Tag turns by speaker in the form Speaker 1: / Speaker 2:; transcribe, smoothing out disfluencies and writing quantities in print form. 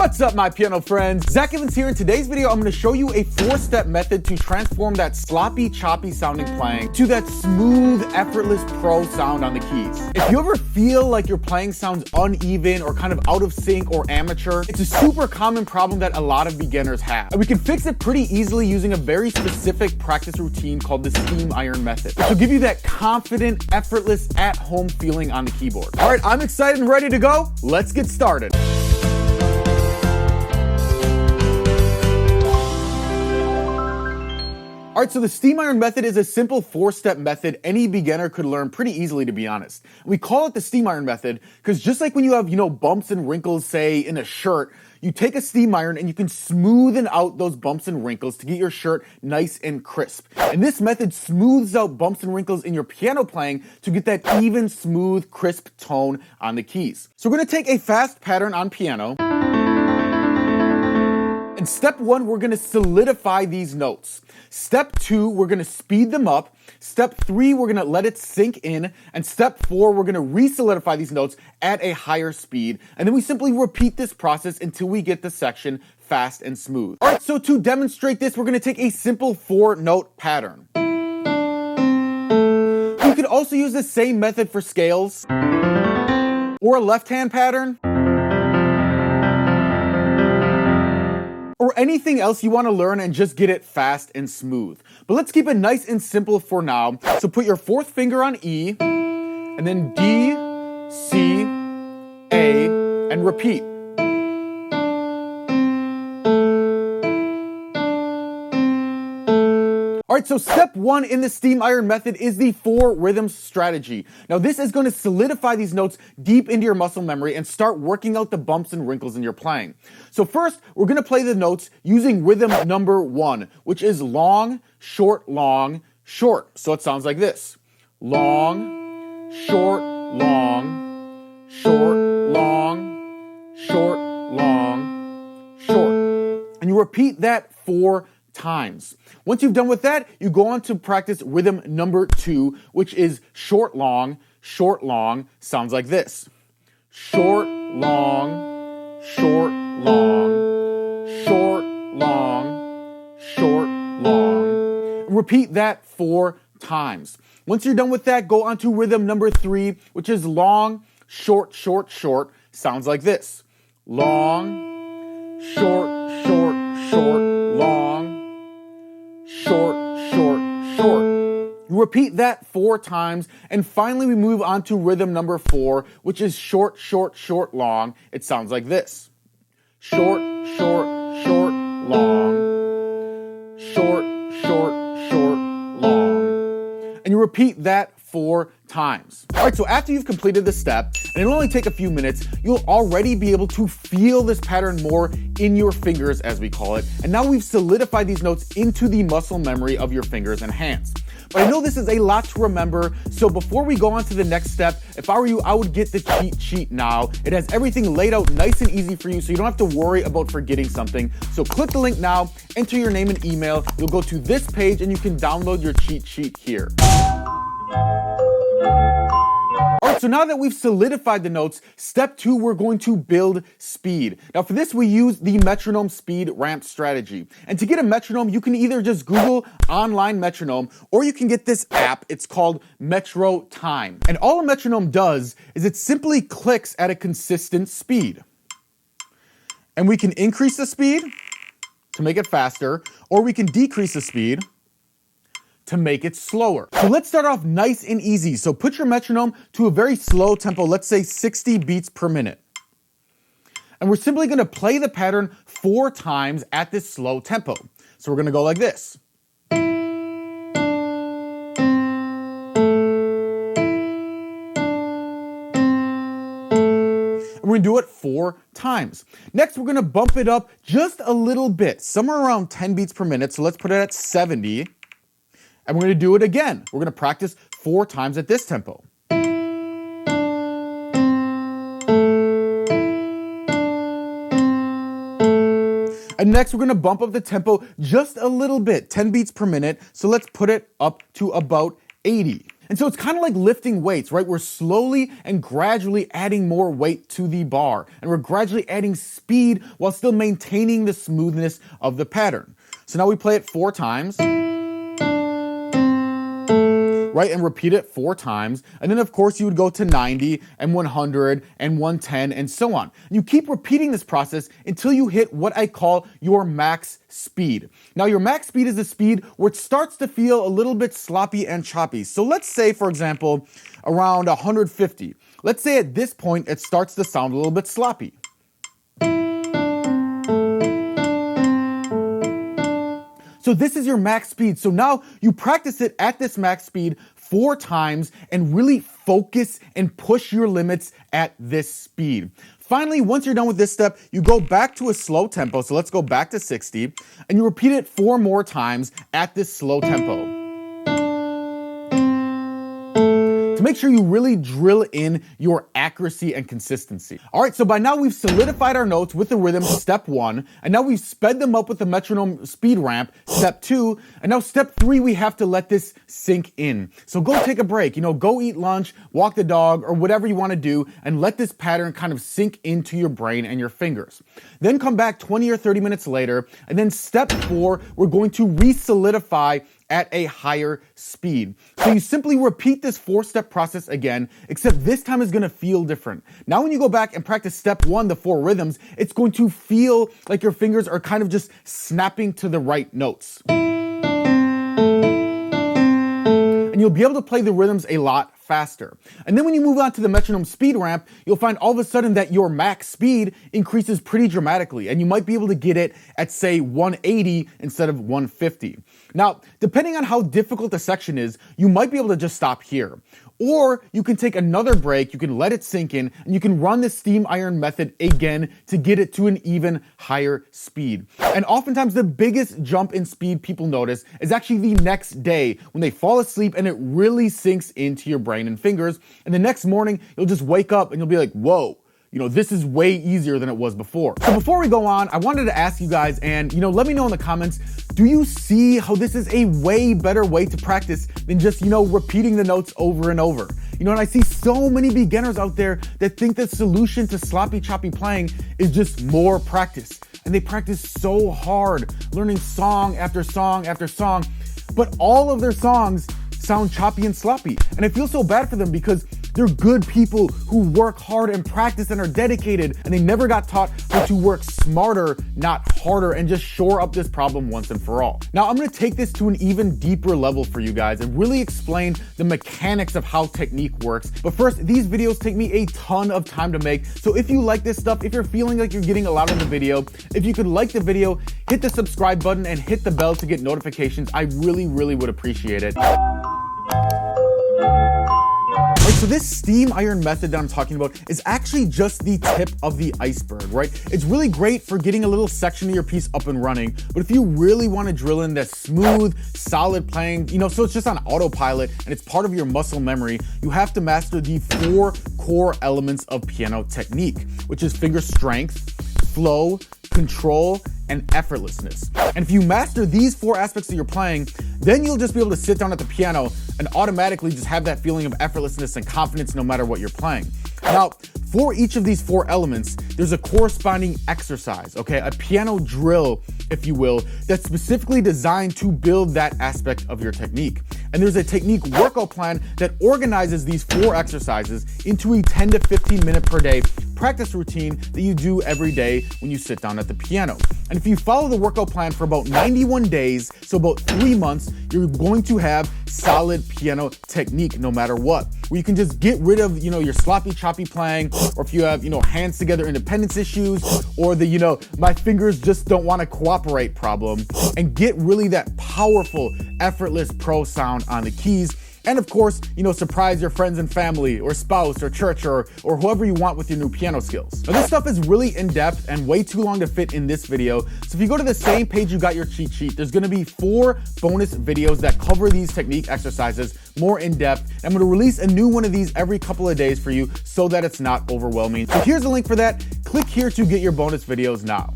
Speaker 1: What's up, my piano friends? Zach Evans here. In today's video, I'm going to show you a 4-step method to transform that sloppy, choppy sounding playing to that smooth, effortless pro sound on the keys. If you ever feel like your playing sounds uneven or kind of out of sync or amateur, it's a super common problem that a lot of beginners have. And we can fix it pretty easily using a very specific practice routine called the steam iron method, which will give you that confident, effortless, at-home feeling on the keyboard. All right, I'm excited and ready to go. Let's get started. All right, so the steam iron method is a simple 4-step method any beginner could learn pretty easily, to be honest. We call it the steam iron method because just like when you have, bumps and wrinkles, say, in a shirt, you take a steam iron and you can smoothen out those bumps and wrinkles to get your shirt nice and crisp. And this method smooths out bumps and wrinkles in your piano playing to get that even, smooth, crisp tone on the keys. So we're gonna take a fast pattern on piano. And step 1, we're gonna solidify these notes. Step 2, we're gonna speed them up. Step 3, we're gonna let it sink in. And step 4, we're gonna re-solidify these notes at a higher speed. And then we simply repeat this process until we get the section fast and smooth. All right, so to demonstrate this, we're gonna take a simple 4-note pattern. You could also use the same method for scales or a left-hand pattern, or anything else you want to learn and just get it fast and smooth. But let's keep it nice and simple for now. So put your 4th finger on E, and then D, C, A, and repeat. All right, so step 1 in the steam iron method is the 4 rhythms strategy. Now this is going to solidify these notes deep into your muscle memory and start working out the bumps and wrinkles in your playing. So first, we're going to play the notes using rhythm number 1, which is long, short, long, short. So it sounds like this. Long, short, long, short, long, short, long, short. And you repeat that 4 times. Once you've done with that, you go on to practice rhythm number 2, which is short, long, sounds like this. Short, long, short, long, short, long, short, long. Repeat that 4 times. Once you're done with that, go on to rhythm number 3, which is long, short, sounds like this. Long, short, long, short. You repeat that 4 times, and finally we move on to rhythm number 4, which is short, long. It sounds like this. Short, long, short, long. And you repeat that 4 times. All right, so after you've completed this step, and it'll only take a few minutes, you'll already be able to feel this pattern more in your fingers, as we call it. And now we've solidified these notes into the muscle memory of your fingers and hands. But I know this is a lot to remember, so before we go on to the next step, if I were you, I would get the cheat sheet now. It has everything laid out nice and easy for you, so you don't have to worry about forgetting something. So click the link now, enter your name and email, you'll go to this page and you can download your cheat sheet here. Alright, so now that we've solidified the notes, step 2, we're going to build speed. Now for this, we use the metronome speed ramp strategy. And to get a metronome, you can either just Google online metronome, or you can get this app. It's called Metro Time. And all a metronome does is it simply clicks at a consistent speed. And we can increase the speed to make it faster, or we can decrease the speed to make it slower. So let's start off nice and easy. So put your metronome to a very slow tempo, let's say 60 beats per minute. And we're simply gonna play the pattern 4 times at this slow tempo. So we're gonna go like this. And we're gonna do it 4 times. Next, we're gonna bump it up just a little bit, somewhere around 10 beats per minute. So let's put it at 70. And we're going to do it again. We're going to practice 4 times at this tempo. And next, we're going to bump up the tempo just a little bit, 10 beats per minute. So let's put it up to about 80. And so it's kind of like lifting weights, right? We're slowly and gradually adding more weight to the bar, and we're gradually adding speed while still maintaining the smoothness of the pattern. So now we play it 4 times. Right, and repeat it 4 times. And then of course you would go to 90 and 100 and 110 and so on. You keep repeating this process until you hit what I call your max speed. Now your max speed is the speed where it starts to feel a little bit sloppy and choppy. So let's say, for example, around 150. Let's say at this point it starts to sound a little bit sloppy. So this is your max speed. So now you practice it at this max speed 4 times and really focus and push your limits at this speed. Finally, once you're done with this step, you go back to a slow tempo. So let's go back to 60 and you repeat it 4 more times at this slow tempo. To make sure you really drill in your accuracy and consistency. All right, so by now we've solidified our notes with the rhythm, step 1, and now we've sped them up with the metronome speed ramp, step 2, and now step 3, we have to let this sink in. So go take a break, go eat lunch, walk the dog, or whatever you want to do, and let this pattern kind of sink into your brain and your fingers. Then come back 20 or 30 minutes later, and then step 4, we're going to re-solidify at a higher speed. So you simply repeat this 4-step process again, except this time is gonna feel different. Now when you go back and practice step 1, the 4 rhythms, it's going to feel like your fingers are kind of just snapping to the right notes. And you'll be able to play the rhythms a lot faster. And then when you move on to the metronome speed ramp, you'll find all of a sudden that your max speed increases pretty dramatically, and you might be able to get it at, say, 180 instead of 150. Now, depending on how difficult the section is, you might be able to just stop here. Or you can take another break, you can let it sink in, and you can run the steam iron method again to get it to an even higher speed. And oftentimes the biggest jump in speed people notice is actually the next day when they fall asleep and it really sinks into your brain and fingers. And the next morning, you'll just wake up and you'll be like, whoa. This is way easier than it was before. So before we go on, I wanted to ask you guys, and let me know in the comments, do you see how this is a way better way to practice than just, repeating the notes over and over? And I see so many beginners out there that think the solution to sloppy, choppy playing is just more practice. And they practice so hard, learning song after song after song, but all of their songs sound choppy and sloppy. And I feel so bad for them because they're good people who work hard and practice and are dedicated, and they never got taught how to work smarter, not harder, and just shore up this problem once and for all. Now, I'm gonna take this to an even deeper level for you guys and really explain the mechanics of how technique works. But first, these videos take me a ton of time to make, so if you like this stuff, if you're feeling like you're getting a lot of the video, if you could like the video, hit the subscribe button and hit the bell to get notifications. I really, really would appreciate it. So this steam iron method that I'm talking about is actually just the tip of the iceberg, right? It's really great for getting a little section of your piece up and running, but if you really want to drill in that smooth, solid playing, so it's just on autopilot and it's part of your muscle memory, you have to master the 4 core elements of piano technique, which is finger strength, flow, control, and effortlessness. And if you master these 4 aspects of your playing, then you'll just be able to sit down at the piano and automatically just have that feeling of effortlessness and confidence no matter what you're playing. Now, for each of these 4 elements, there's a corresponding exercise, okay? A piano drill, if you will, that's specifically designed to build that aspect of your technique. And there's a technique workout plan that organizes these 4 exercises into a 10 to 15 minute per day practice routine that you do every day when you sit down at the piano. And if you follow the workout plan for about 91 days, so about 3 months, you're going to have solid piano technique no matter what. Where you can just get rid of, your sloppy, choppy playing, or if you have, hands together independence issues, or the, my fingers just don't want to cooperate problem, and get really that powerful, effortless pro sound on the keys. And of course, surprise your friends and family or spouse or church or whoever you want with your new piano skills. Now this stuff is really in-depth and way too long to fit in this video. So if you go to the same page you got your cheat sheet, there's gonna be 4 bonus videos that cover these technique exercises more in-depth. I'm gonna release a new one of these every couple of days for you so that it's not overwhelming. So here's the link for that. Click here to get your bonus videos now.